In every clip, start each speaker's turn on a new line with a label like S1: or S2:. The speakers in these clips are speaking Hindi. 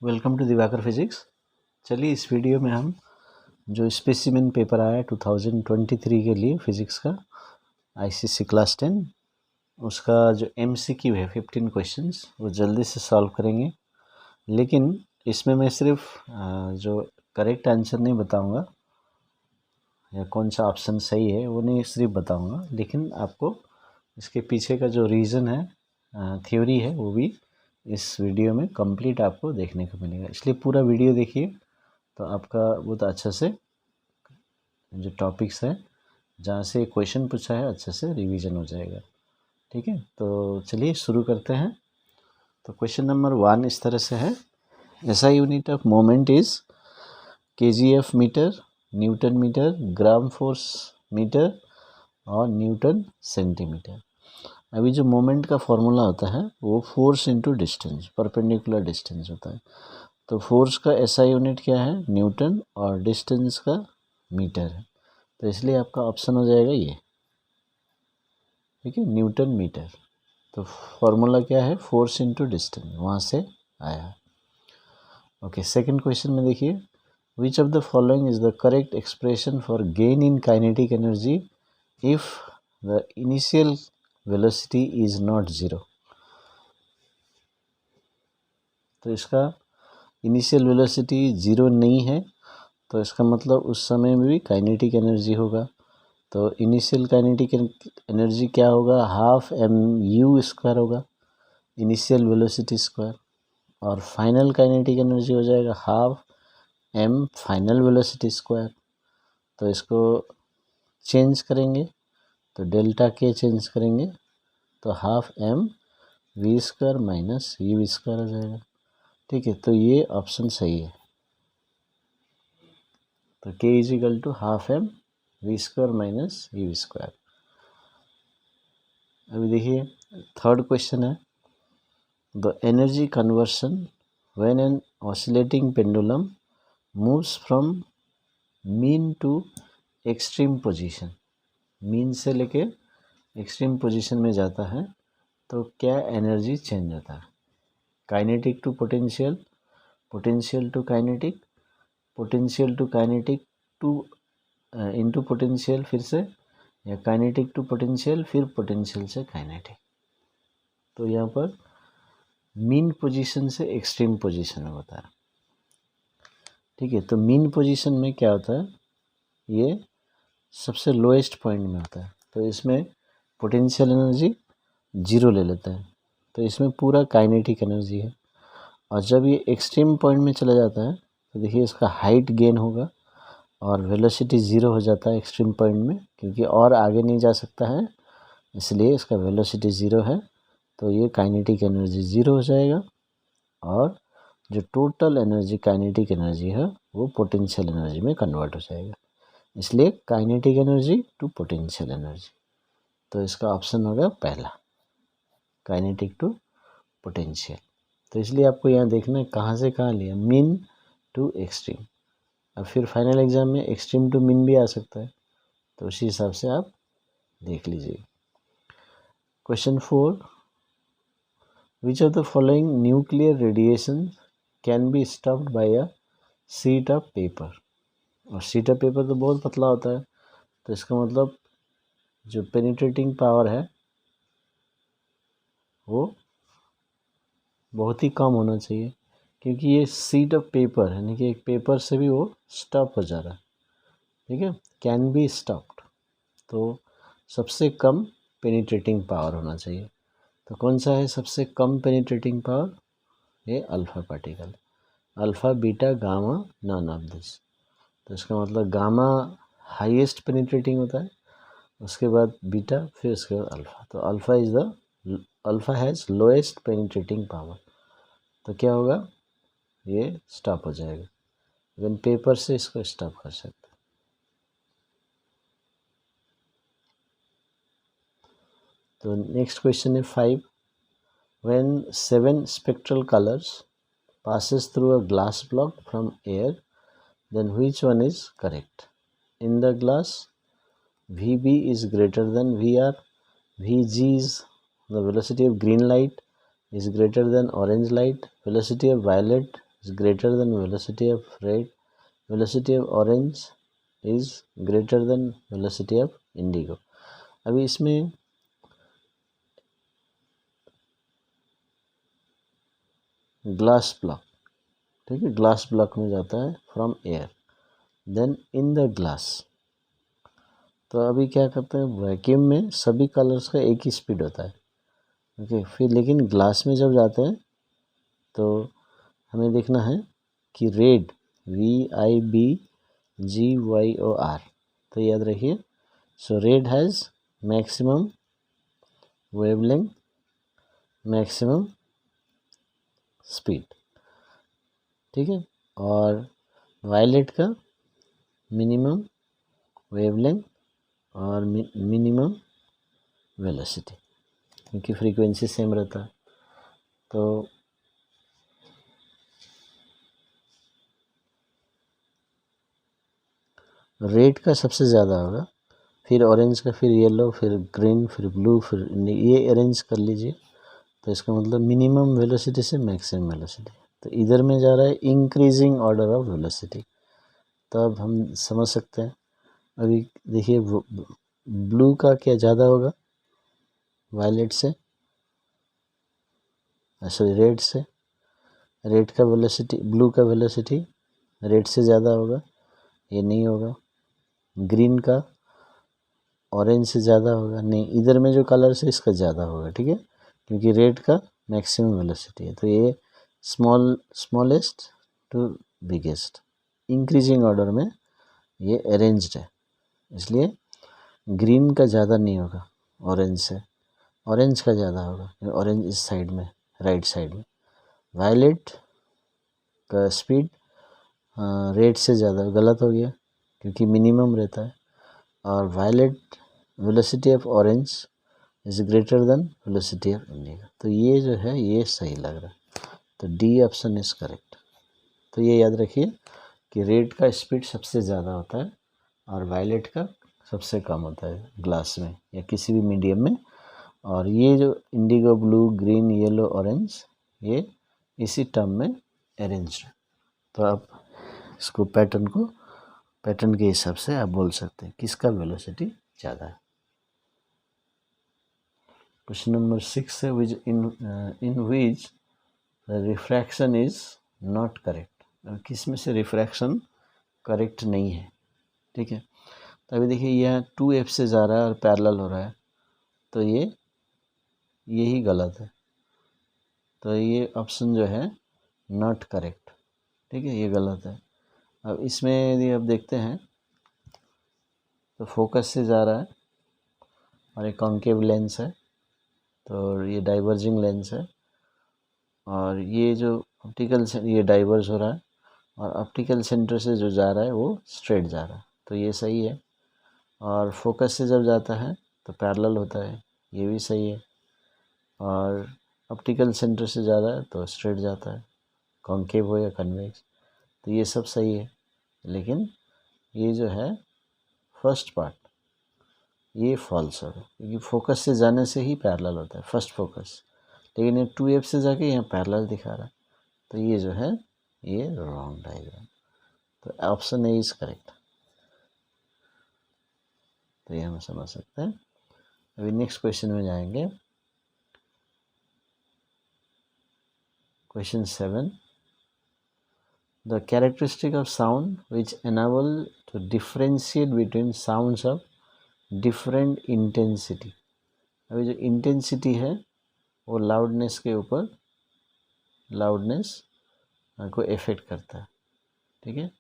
S1: Welcome to Diwakar physics. चलिए इस वीडियो में हम जो स्पेसिमेन पेपर आया 2023 के लिए फिजिक्स का आईसीएसई क्लास 10 उसका जो एमसीक्यू है 15 क्वेश्चंस वो जल्दी से सॉल्व करेंगे। लेकिन इसमें मैं सिर्फ जो करेक्ट आंसर नहीं बताऊंगा या कौन सा ऑप्शन सही है वो नहीं सिर्फ बताऊंगा, लेकिन आपको इसके पीछे का जो रीज़न है, थ्योरी है, वो भी इस वीडियो में कंप्लीट आपको देखने को मिलेगा। इसलिए पूरा वीडियो देखिए तो आपका बहुत अच्छा से जो टॉपिक्स है जहाँ से क्वेश्चन पूछा है अच्छे से रिवीजन हो जाएगा। ठीक है, तो चलिए शुरू करते हैं। तो क्वेश्चन नंबर 1 इस तरह से है, ऐसा unit of moment is KGF metre, newton metre, gram force metre और न्यूटन सेंटीमीटर। अभी जो मोमेंट का फॉर्मूला होता है वो force into distance, perpendicular distance होता है। तो फोर्स का एसआई यूनिट क्या है, न्यूटन, और डिस्टेंस का मीटर है। तो इसलिए आपका ऑप्शन हो जाएगा ये, ठीक है, न्यूटन मीटर। तो फॉर्मूला क्या है, फोर्स इंटू डिस्टेंस, वहाँ से आया। ओके, सेकंड क्वेश्चन में देखिए, which of the following is the correct expression for gain in kinetic energy if the initial velocity is not zero. तो इसका इनिशियल वेलोसिटी ज़ीरो नहीं है, तो इसका मतलब उस समय में भी काइनेटिक एनर्जी होगा। तो इनिशियल काइनेटिक एनर्जी क्या होगा, हाफ एम यू स्क्वायर होगा, इनिशियल वेलोसिटी स्क्वायर। और फाइनल काइनेटिक एनर्जी हो जाएगा half M final velocity square. तो इसको चेंज करेंगे तो डेल्टा के चेंज करेंगे तो half M V square minus U square हो जाएगा। ठीक है, तो ये ऑप्शन सही है। तो K is equal to half M V square minus U square. अभी देखिए थर्ड क्वेश्चन है, the energy conversion when an oscillating pendulum moves from mean to extreme position. Mean से लेके एक्सट्रीम पोजीशन में जाता है तो क्या एनर्जी चेंज होता है, kinetic to potential, potential to kinetic, potential to kinetic to into potential फिर से, या काइनेटिक टू पोटेंशियल फिर पोटेंशियल से काइनेटिक। तो यहाँ पर मीन पोजीशन से एक्सट्रीम पोजीशन में होता है। ठीक है, तो मीन पोजीशन में क्या होता है, ये सबसे लोएस्ट पॉइंट में होता है। तो इसमें पोटेंशियल एनर्जी जीरो ले लेता है, तो इसमें पूरा काइनेटिक एनर्जी है। और जब ये एक्सट्रीम पॉइंट में चला जाता है तो देखिए इसका हाइट गेन होगा और वेलोसिटी ज़ीरो हो जाता है एक्सट्रीम पॉइंट में, क्योंकि और आगे नहीं जा सकता है, इसलिए इसका वेलोसिटी ज़ीरो है। तो ये काइनेटिक एनर्जी ज़ीरो हो जाएगा और जो टोटल एनर्जी काइनेटिक एनर्जी है वो पोटेंशियल एनर्जी में कन्वर्ट हो जाएगा। इसलिए kinetic energy to potential energy. तो इसका ऑप्शन होगा पहला, काइनेटिक टू पोटेंशियल। तो इसलिए आपको यहाँ देखना है कहाँ से कहाँ लिया, मीन टू एक्सट्रीम। अब फिर फाइनल एग्जाम में एक्सट्रीम टू मीन भी आ सकता है, तो उसी हिसाब से आप देख लीजिए। Question 4, which of the following nuclear radiation can be stopped bye a sheet of paper. और शीट ऑफ पेपर तो बहुत पतला होता है, तो इसका मतलब जो पेनिट्रेटिंग पावर है वो बहुत ही कम होना चाहिए, क्योंकि ये शीट ऑफ पेपर यानी कि एक पेपर से भी वो स्टॉप हो जा रहा है। ठीक है, कैन बी स्टॉप्ड, तो सबसे कम पेनिट्रेटिंग पावर होना चाहिए। तो कौन सा है सबसे कम पेनिट्रेटिंग पावर, ये alpha particle, alpha beta gamma none of this. तो इसका मतलब गामा हाईएस्ट पेनिट्रेटिंग होता है, उसके बाद बीटा, फिर उसके बाद अल्फ़ा। तो alpha has lowest penetrating power. तो क्या होगा, ये स्टॉप हो जाएगा। इवन पेपर से इसको स्टॉप कर सकते हैं। तो नेक्स्ट क्वेश्चन है 5, when 7 spectral colours passes through a glass block from air, then which one is correct? In the glass, Vb is greater than Vr, Vg is the velocity of green light is greater than orange light, velocity of violet is greater than velocity of red, velocity of orange is greater than velocity of indigo. अभी इसमें ग्लास ब्लॉक, ठीक है, ग्लास ब्लॉक में जाता है from air, then in the glass. तो अभी क्या करते हैं, वैक्यूम में सभी कलर्स का एक ही स्पीड होता है, ओके। फिर लेकिन ग्लास में जब जाते हैं तो हमें देखना है कि रेड, VIBGYOR, तो याद रखिए। So red has maximum wavelength, maximum speed, ठीक है, और वायलेट का मिनिमम वेवलेंथ और मिनिमम वेलोसिटी, क्योंकि फ्रीक्वेंसी सेम रहता है। तो रेड का सबसे ज़्यादा होगा, फिर ऑरेंज का, फिर येलो, फिर ग्रीन, फिर ब्लू, फिर ये अरेंज कर लीजिए। तो इसका मतलब मिनिमम वेलोसिटी से मैक्सिमम वेलोसिटी, तो इधर में जा रहा है इंक्रीजिंग ऑर्डर ऑफ वेलोसिटी। तो अब हम समझ सकते हैं। अभी देखिए ब्लू का क्या ज़्यादा होगा वायलेट से, सॉरी रेड से। रेड का वेलोसिटी, ब्लू का वेलोसिटी रेड से ज़्यादा होगा, ये नहीं होगा। ग्रीन का ऑरेंज से ज़्यादा होगा, नहीं, इधर में जो कलर है इसका ज़्यादा होगा, ठीक है, क्योंकि रेड का मैक्सिमम वेलोसिटी है। तो ये smallest to biggest increasing order में ये अरेंज्ड है, इसलिए ग्रीन का ज़्यादा नहीं होगा ऑरेंज से, ऑरेंज का ज़्यादा होगा, ऑरेंज इस साइड में, राइट साइड में। वायलेट का स्पीड रेड से ज़्यादा, गलत हो गया क्योंकि मिनिमम रहता है, और violet velocity of orange is greater than velocity of indigo. तो ये जो है ये सही लग रहा है, तो डी ऑप्शन इज करेक्ट। तो ये याद रखिए कि रेड का स्पीड सबसे ज़्यादा होता है और वायलेट का सबसे कम होता है ग्लास में या किसी भी मीडियम में, और ये जो Indigo, blue, green, yellow, orange, ये इसी टर्म में अरेंज्ड है। तो आप इसको पैटर्न के हिसाब से आप बोल सकते हैं किसका वेलोसिटी ज़्यादा है। क्वेश्चन नंबर 6 है, इन विच रिफ्रैक्शन इज नॉट करेक्ट। किस में से रिफ्रैक्शन करेक्ट नहीं है, ठीक है। तो अभी देखिए यह 2F से जा रहा है और पैरेलल हो रहा है, तो यही गलत है। तो ये ऑप्शन जो है नॉट करेक्ट, ठीक है, ये गलत है। अब इसमें यदि आप देखते हैं तो फोकस से जा रहा है और एक कॉन्केव लेंस है, तो ये डाइवर्जिंग लेंस है, और ये जो ऑप्टिकल से ये डाइवर्ज हो रहा है, और ऑप्टिकल सेंटर से जो जा रहा है वो स्ट्रेट जा रहा है, तो ये सही है। और फोकस से जब जाता है तो पैरेलल होता है, ये भी सही है। और ऑप्टिकल सेंटर से जा रहा है तो स्ट्रेट जाता है, कॉन्केव हो या कन्वेक्स, तो ये सब सही है। लेकिन ये जो है फर्स्ट पार्ट ये फॉल्स होगा, क्योंकि फोकस से जाने से ही पैरेलल होता है फर्स्ट फोकस, लेकिन ये 2F से जाके यहाँ पैरेलल दिखा रहा है, तो ये जो है ये रॉन्ग डायग्राम। तो ऑप्शन ए इज करेक्ट, तो ये हम समझ सकते हैं। अभी नेक्स्ट क्वेश्चन में जाएंगे। Question 7, the characteristic of sound which enable to differentiate between sounds of different intensity. अभी जो इंटेंसिटी है वो लाउडनेस के ऊपर, लाउडनेस को इफेक्ट करता है, ठीक है।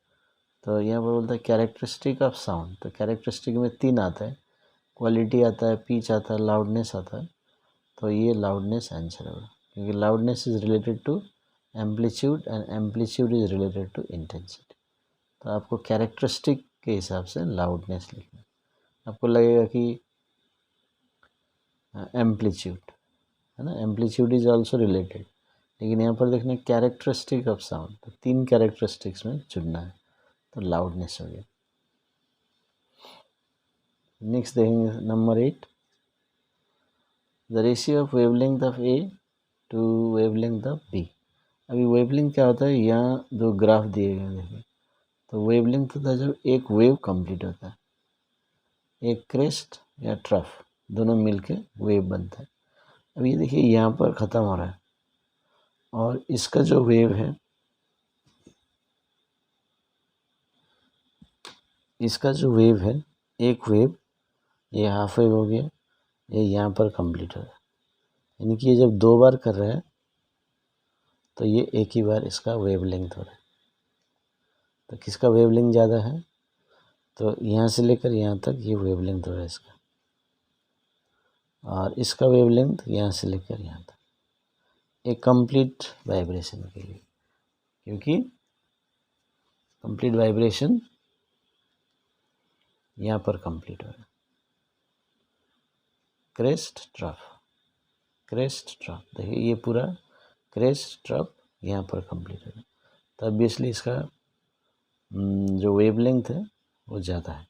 S1: तो यहाँ पर बोलता है कैरेक्टरिस्टिक ऑफ साउंड, तो कैरेक्टरिस्टिक में 3 आता है, क्वालिटी आता है, पिच आता है, लाउडनेस आता है। तो ये लाउडनेस आंसर होगा, क्योंकि loudness is related to amplitude and amplitude is related to intensity. तो आपको कैरेक्टरिस्टिक के हिसाब से लाउडनेस लिखना। आपको लगेगा कि एम्पलीट्यूड है ना, एम्पलीट्यूड इज ऑल्सो रिलेटेड, लेकिन यहाँ पर देखना कैरेक्टरिस्टिक ऑफ साउंड, तो 3 कैरेक्टरिस्टिक्स में चुनना है, तो लाउडनेस हो गया। नेक्स्ट देखेंगे number 8, the ratio of wavelength of A to wavelength of B. अभी वेवलेंथ क्या होता है, यहाँ जो ग्राफ दिए गए देखिए, तो वेवलेंथ होता है जब एक वेव कंप्लीट होता है, एक क्रेस्ट या ट्रफ दोनों मिलके वेव बनता है। अब ये देखिए यहाँ पर ख़त्म हो रहा है और इसका जो वेव है, इसका जो वेव है, एक वेव ये हाफ वेव हो गया, ये यहाँ पर कंप्लीट हो रहा है, यानी कि ये जब दो बार कर रहा है तो ये एक ही बार इसका वेवलेंथ हो रहा है। तो किसका वेवलेंथ ज़्यादा है, तो यहाँ से लेकर यहाँ तक ये वेवलेंथ हो रहा है इसका, और इसका वेवलेंथ यहाँ से लेकर यहाँ तक, एक कंप्लीट वाइब्रेशन के लिए, क्योंकि कंप्लीट वाइब्रेशन यहाँ पर कंप्लीट हो रहा है। क्रेस्ट ट्रफ, क्रेस्ट ट्रफ, देखिए ये पूरा क्रेस्ट ट्रफ यहाँ पर कंप्लीट हो रहा है, तो ऑब्वियसली इसका जो वेवलेंथ है वो ज़्यादा है।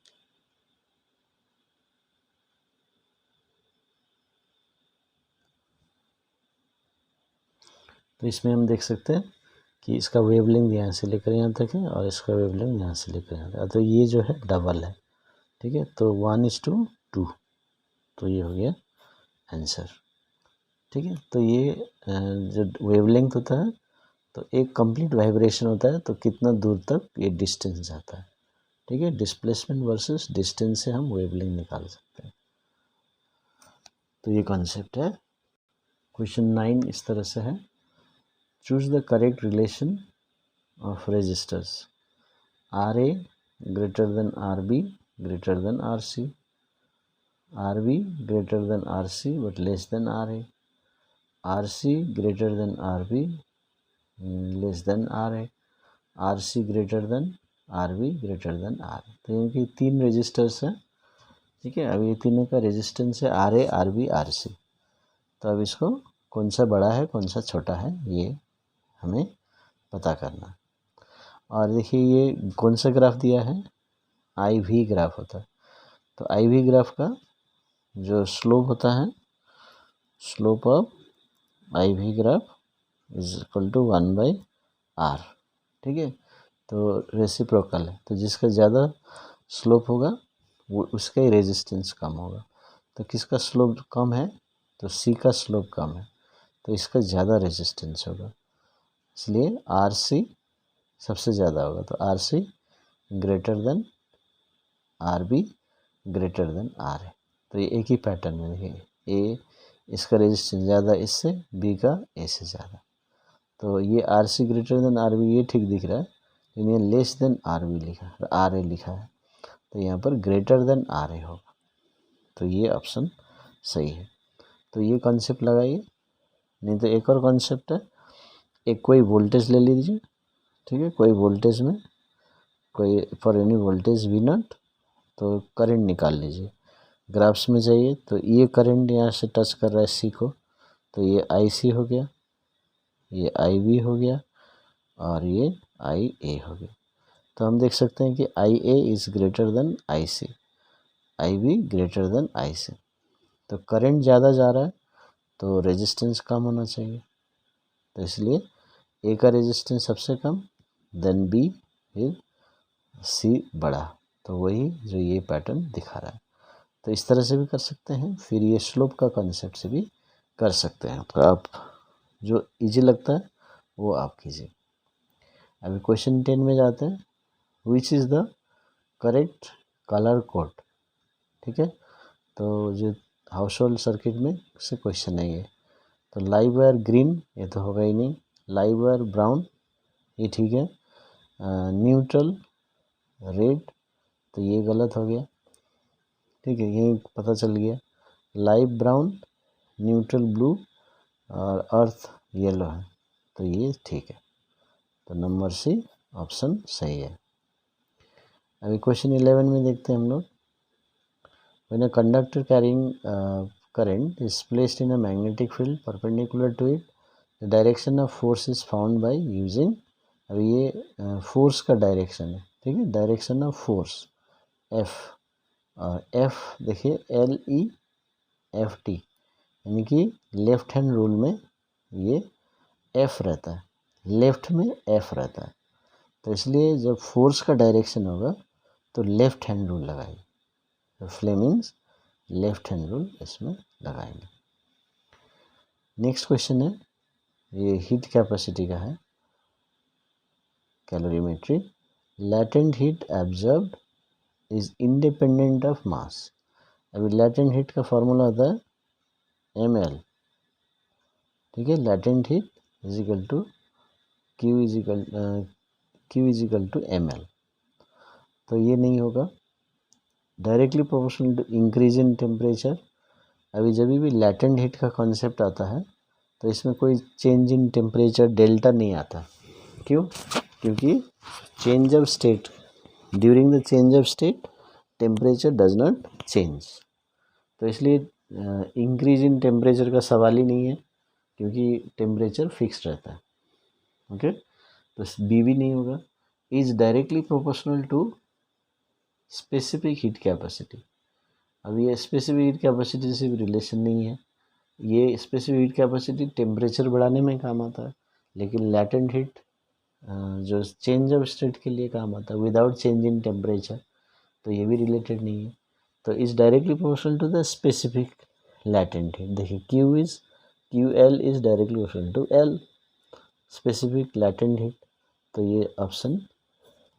S1: तो इसमें हम देख सकते हैं कि इसका वेवलेंथ यहाँ से लेकर यहाँ तक है और इसका वेवलेंथ यहाँ से लेकर यहाँ तक, तो ये जो है डबल है, ठीक है, तो 1:2, तो ये हो गया आंसर, ठीक है। तो ये जो वेवलेंथ होता है तो एक कंप्लीट वाइब्रेशन होता है तो कितना दूर तक ये डिस्टेंस जाता है, ठीक है, डिस्प्लेसमेंट वर्सेस डिस्टेंस से हम वेवलेंथ निकाल सकते हैं। तो ये कॉन्सेप्ट है। क्वेश्चन 9 इस तरह से है, choose the correct relation of resistors R A greater than R B greater than R C, R B greater than R C but less than R A, R C greater than R B less than R A, R C greater than R B greater than R A. तो इनकी तीन रेजिस्टर्स हैं, ठीक है। अब ये तीनों का रेजिस्टेंस है R A, R B, R C. तो अब इसको कौन सा बड़ा है कौन सा छोटा है ये हमें पता करना। और देखिए ये कौन सा ग्राफ दिया है, आई वी ग्राफ होता है। तो आई वी ग्राफ का जो स्लोप होता है, slope of I V graph is equal to 1/r, ठीक है। तो रेसिप्रोकल है, तो जिसका ज़्यादा स्लोप होगा वो उसका ही रेजिस्टेंस कम होगा। तो किसका स्लोप कम है, तो सी का स्लोप कम है तो इसका ज़्यादा रेजिस्टेंस होगा, इसलिए आर सी सबसे ज़्यादा होगा। तो R C greater than R B greater than R है। तो ये एक ही पैटर्न में देखिए, ए इसका रेजिस्टेंस ज़्यादा इससे, बी का ए से ज़्यादा। तो ये R C greater than R B ये ठीक दिख रहा है, लेकिन ये लेस देन आर बी लिखा है, आर ए लिखा है, तो यहाँ पर ग्रेटर देन आर ए होगा। तो ये ऑप्शन सही है। तो ये कॉन्सेप्ट लगाइए। नहीं तो एक और कॉन्सेप्ट है, एक कोई वोल्टेज ले लीजिए, ठीक है, कोई वोल्टेज में कोई for any voltage V not, तो करंट निकाल लीजिए। ग्राफ्स में जाइए तो ये करंट यहाँ से टच कर रहा है सी को, तो ये आई सी हो गया, ये आई बी हो गया और ये आई ए हो गया। तो हम देख सकते हैं कि I A is greater than I C, I B greater than I C. तो करंट ज़्यादा जा रहा है तो रेजिस्टेंस कम होना चाहिए, तो इसलिए ए का रेजिस्टेंस सबसे कम, देन बी, फिर सी बड़ा। तो वही जो ये पैटर्न दिखा रहा है। तो इस तरह से भी कर सकते हैं, फिर ये स्लोप का कॉन्सेप्ट से भी कर सकते हैं। तो आप जो इजी लगता है वो आप कीजिए। अभी क्वेश्चन 10 में जाते हैं, which is the correct colour code, ठीक है। तो जो हाउस होल्ड सर्किट में से क्वेश्चन है ये, तो लाइव वायर ग्रीन ये तो होगा ही नहीं, लाइव वायर ब्राउन ये ठीक है, न्यूट्रल रेड तो ये गलत हो गया, ठीक है, ये पता चल गया। लाइव ब्राउन, न्यूट्रल ब्लू और अर्थ येलो है, तो ये ठीक है। तो नंबर सी ऑप्शन सही है। अभी क्वेश्चन 11 में देखते हैं हम लोग, when a conductor carrying current is placed in a magnetic field perpendicular to it, the direction of force is found by using, अब ये फोर्स का डायरेक्शन है, ठीक है, डायरेक्शन ऑफ फोर्स एफ, और एफ देखिए LEFT, यानी कि लेफ्ट हैंड रूल में ये एफ रहता है, लेफ्ट में एफ रहता है, तो इसलिए जब फोर्स का डायरेक्शन होगा तो लेफ्ट हैंड रूल लगाएंगे, तो फ्लेमिंग्स लेफ्ट हैंड रूल इसमें लगाएंगे। नेक्स्ट क्वेश्चन है, ये हीट कैपेसिटी का है, calorimetry. Latent heat absorbed is independent of mass. अभी लैटेंट हीट का फॉर्मूला होता है ml, ठीक है। Latent heat is equal to Q is equal to ml, तो ये नहीं होगा। Directly proportional to increase in temperature. अभी जब भी लैटेंट हीट का कॉन्सेप्ट आता है तो इसमें कोई चेंज इन टेम्परेचर डेल्टा नहीं आता। क्यों? क्योंकि change of state, during the change of state temperature does not change, तो इसलिए इंक्रीज इन टेम्परेचर का सवाल ही नहीं है, क्योंकि टेम्परेचर फिक्स रहता है। ओके, तो बी भी नहीं होगा। Is directly proportional to specific heat capacity. अब ये स्पेसिफिक हीट कैपेसिटी से भी रिलेशन नहीं है। ये स्पेसिफिक हीट कैपेसिटी टेम्परेचर बढ़ाने में काम आता है, लेकिन लैटेंट हीट जो चेंज ऑफ स्टेट के लिए काम आता है विदाउट चेंज इन टेम्परेचर, तो ये भी रिलेटेड नहीं है। तो is directly proportional to the specific latent heat. देखिए QL is directly proportional to L, specific latent heat, तो ये ऑप्शन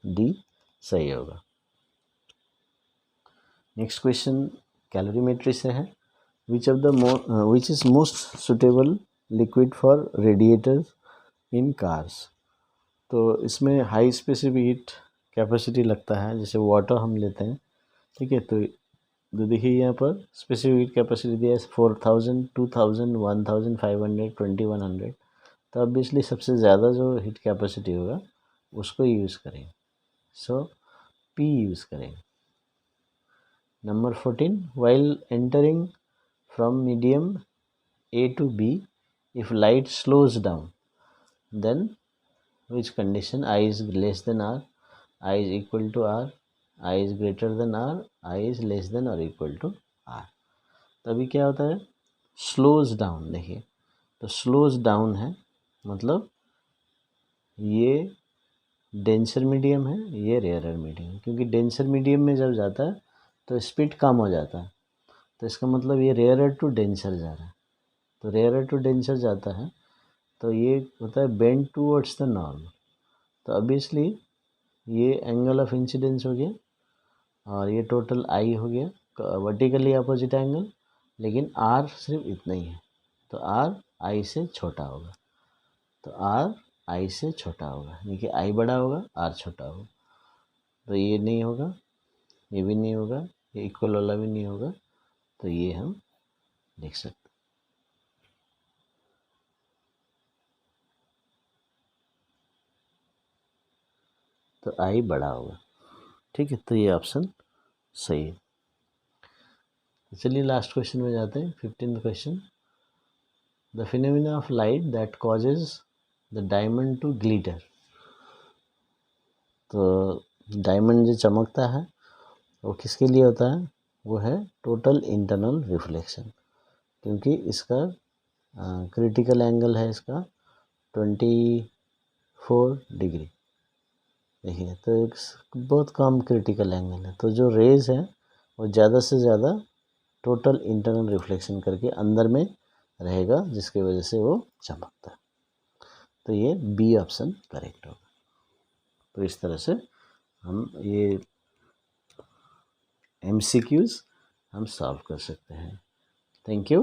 S1: डी सही होगा। नेक्स्ट क्वेश्चन कैलोरीमेट्री से है। Which is most suitable liquid for radiators in cars. तो इसमें हाई स्पेसिफिक हीट कैपेसिटी लगता है, जैसे वाटर हम लेते हैं, ठीक है। तो देखिए यहाँ पर स्पेसिफिक हीट कैपेसिटी दिया है 4000, 2000, 1500, 2100, तो ऑब्वियसली सबसे ज़्यादा जो हीट कैपेसिटी होगा उसको यूज़ करेंगे, सो पी यूज़ करेंगे। Number 14, while entering from medium A to B, if light slows down, then which condition? I is less than R, I is equal to R, I is greater than R, I is less than or equal to R। तभी क्या होता है? Slows down. देखिए, तो स्लोज डाउन है मतलब ये डेंसर मीडियम है, ये रेयरर मीडियम है, क्योंकि डेंसर मीडियम में जब जाता है तो स्पीड कम हो जाता है, तो इसका मतलब ये रेयरर टू डेंसर जा रहा है। तो रेयरर टू डेंसर जाता है तो ये होता है बेंड टूवर्ड्स द नॉर्म, तो ऑब्वियसली ये एंगल ऑफ इंसिडेंस हो गया और ये टोटल आई हो गया वर्टिकली अपोजिट एंगल, लेकिन आर सिर्फ इतना ही है, तो आर आई से छोटा होगा, तो आर आई से छोटा होगा, यानी कि आई बड़ा होगा आर छोटा होगा, तो ये नहीं होगा, ये भी नहीं होगा, ये इक्वल वाला भी नहीं होगा, तो ये हम लिख सकते हैं। तो आई बड़ा होगा, ठीक है, तो ये ऑप्शन सही है। चलिए लास्ट क्वेश्चन में जाते हैं, 15th question. The phenomena of light that causes the diamond to glitter. तो डायमंड जो चमकता है वो किसके लिए होता है? वो है टोटल इंटरनल रिफ्लेक्शन, क्योंकि इसका क्रिटिकल एंगल है इसका 24 डिग्री। देखिए, तो एक बहुत कम क्रिटिकल एंगल है, तो जो रेज है वो ज़्यादा से ज़्यादा टोटल इंटरनल रिफ्लेक्शन करके अंदर में रहेगा, जिसकी वजह से वो चमकता है। तो ये बी ऑप्शन करेक्ट होगा। तो इस तरह से हम ये MCQs हम सॉल्व कर सकते हैं। Thank you.